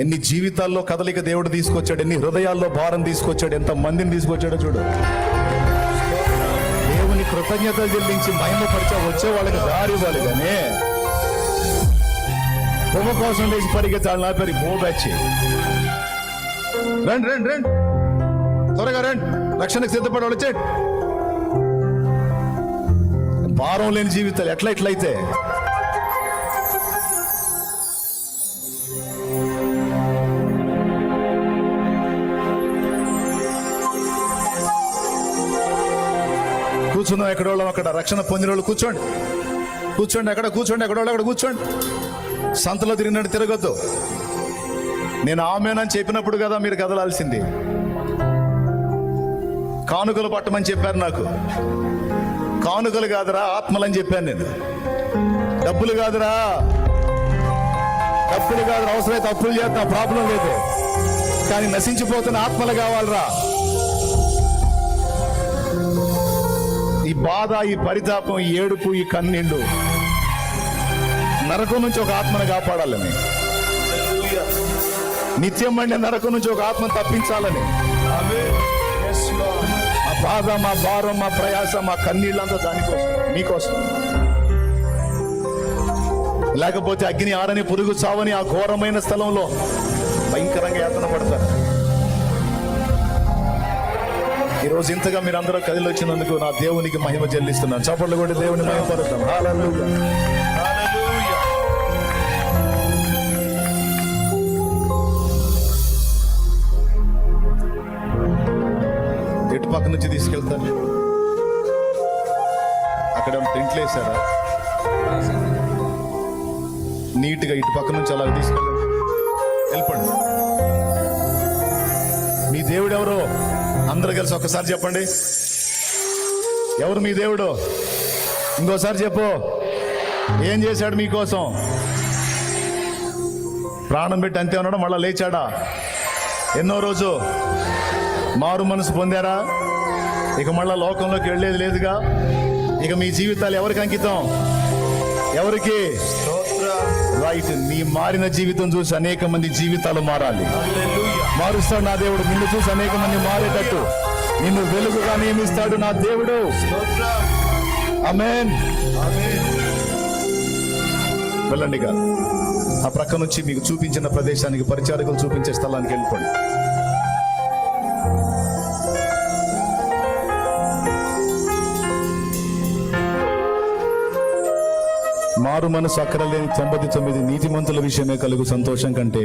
ఎన్ని జీవితాల్లో కదలిక దేవుడు తీసుకొచ్చాడు, ఎన్ని హృదయాల్లో భారం తీసుకొచ్చాడు, ఎంత మందిని తీసుకొచ్చాడో చూడు. దేవుని కృతజ్ఞతలు చెల్లించి మహిమపరిచా వచ్చే వాళ్ళకి దారి ఇవ్వాలి, కానీ పొగ కోసం లేచి పరిగెత్తాలి. నా పేరు మోబచ్చి. రండి రండి రండి, త్వరగా రండి, రక్షణకు సిద్ధపడి వాళ్ళు వచ్చేయండి. భారం లేని జీవితాలు ఎట్లయితే కూర్చున్నాం. ఎక్కడ వాళ్ళు అక్కడ, రక్షణ పొందిన వాళ్ళు కూర్చోండి, కూర్చోండి, అక్కడ కూర్చోండి, ఎక్కడ వాళ్ళు అక్కడ కూర్చోండి. సంతలో తిరిగినట్టు తిరగొద్దు. నేను ఆమెనని చెప్పినప్పుడు కదా మీరు కదలాల్సింది. కానుకలు పట్టమని చెప్పారు నాకు. కానుకలు కాదురా, ఆత్మలని చెప్పాను నేను. డబ్బులు కాదురా, డబ్బులు కాదు, అవసరమైతే అప్పులు చేస్తా, ప్రాబ్లం లేదు, కానీ నశించిపోతున్న ఆత్మలు కావాలరా. ఈ బాధ, ఈ పరితాపం, ఈ ఏడుపు, ఈ కన్నీళ్ళు, నరకం నుంచి ఒక ఆత్మను కాపాడాలని, నిత్యం మండే నరకం నుంచి ఒక ఆత్మను తప్పించాలని. మా బాధ, మా భారం, మా ప్రయాస, మా కన్నీళ్ళంతా దానికోసం, మీకోసం. లేకపోతే అగ్ని ఆరని, పురుగు చావని ఆ ఘోరమైన స్థలంలో భయంకరంగా యాతన పడతారు. ఈరోజు ఇంతగా మీరు అందరూ కదిలి వచ్చినందుకు నా దేవునికి మహిమ చెల్లిస్తున్నాను. చప్పట్లు కొట్టి దేవుని మహిమపరుద్దాం. హల్లెలూయా, హల్లెలూయా. ఎటు పక్క నుంచి తీసుకెళ్తారు? అక్కడ టెంట్లు వేసారా? నీట్గా ఇటు పక్క నుంచి అలా తీసుకెళ్ళండి, వెళ్ళిపోండి. మీ దేవుడు ఎవరో అందరూ కలిసి ఒక్కసారి చెప్పండి. ఎవరు మీ దేవుడు? ఇంకోసారి చెప్పు. ఏం చేశాడు మీకోసం? ప్రాణం పెట్టి అంతే ఉన్నాడు, మళ్ళా లేచాడా? ఎన్నో రోజు మారు మనసు పొందారా? ఇక మళ్ళా లోకంలోకి వెళ్ళేది లేదుగా. ఇక మీ జీవితాలు ఎవరికి అంకితం? ఎవరికి? రైట్. నీ మారిన జీవితం చూసి అనేక మంది జీవితాలు మారాలి. మారుస్తాడు నా దేవుడు. నిన్ను చూసి అనేక మంది మారేటట్టు నిన్ను వెలుగుగా నియమిస్తాడు నా దేవుడు. ఆమేన్. వెళ్ళండిగా. ఆ ప్రక్క నుంచి మీకు చూపించిన ప్రదేశానికి, పరిచారకులు చూపించే స్థలానికి వెళ్ళిపోండి. మారు మనసు అక్కరలేని 99 నీతిమంతుల విషయమే కలుగు సంతోషం కంటే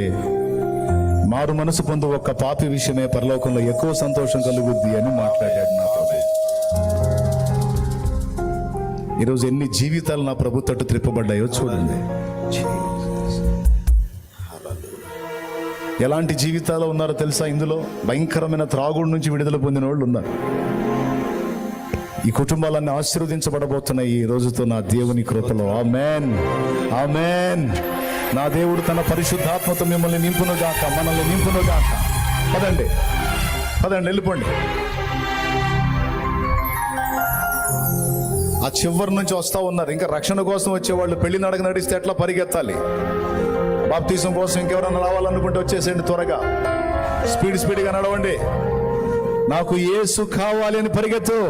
మారు మనసు పొందు ఒక్క పాపి విషయమే పరలోకంలో ఎక్కువ సంతోషం కలుగుద్ది అని మాట్లాడాడు నా ప్రభు. ఈరోజు ఎన్ని జీవితాలు నా ప్రభు తట్టు త్రిప్పబడ్డాయో చూడండి. ఎలాంటి జీవితాలు ఉన్నారో తెలుసా? ఇందులో భయంకరమైన త్రాగుడు నుంచి విడుదల పొందిన వాళ్ళు ఉన్నారు. ఈ కుటుంబాలన్నీ ఆశీర్వదించబడబోతున్నాయి ఈ రోజుతో నా దేవుని కృపలో. ఆమేన్, ఆమేన్. నా దేవుడు తన పరిశుద్ధాత్మతో మిమ్మల్ని నింపునుగాక, మనల్ని నింపునుగాక. పదండి, పదండి, వెళ్ళిపోండి. ఆ చివరి నుంచి వస్తా ఉన్నారు. ఇంకా రక్షణ కోసం వచ్చేవాళ్ళు పెళ్లి నడక నడిస్తే ఎట్లా పరిగెత్తాలి? బాప్తిజం కోసం ఇంకెవరన్నా రావాలనుకుంటే వచ్చేసేయండి త్వరగా. స్పీడ్గా నడవండి. నాకు యేసు కావాలి అని పరిగెత్తు.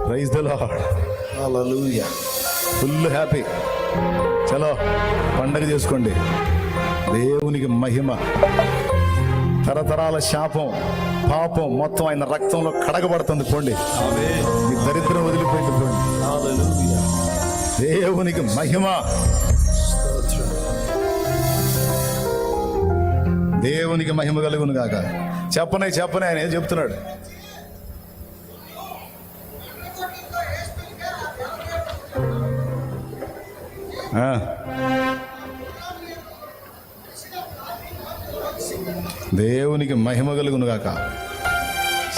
Praise the lord. Hallelujah. Full happy. చలో పండగ చేసుకోండి. దేవునికి మహిమ. తరతరాల శాపం, పాపం మొత్తం ఆయన రక్తంలో కడగబడుతుంది. పోండి, మీ దరిద్రం వదిలిపోయింది. పోండి. దేవునికి మహిమ. దేవునికి మహిమ కలుగును గాక. చెప్పనే ఆయన ఏం చెప్తున్నాడు? దేవునికి మహిమ కలుగును గాక.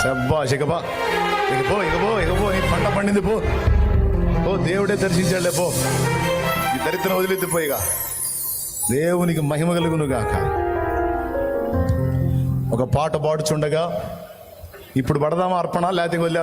శబ్బాష్. ఇకబా, ఇకపో నీ పంట పండింది. పో, దేవుడే దర్శించాడులే. పో, ఈ దరిద్రం వదిలిద్ది. పోయిగా దేవునికి మహిమ కలుగును గాక. ఒక ఒక పాట పాడుచుండగా ఇప్పుడు పడదామా అర్పణ లేకపోతే వదిలే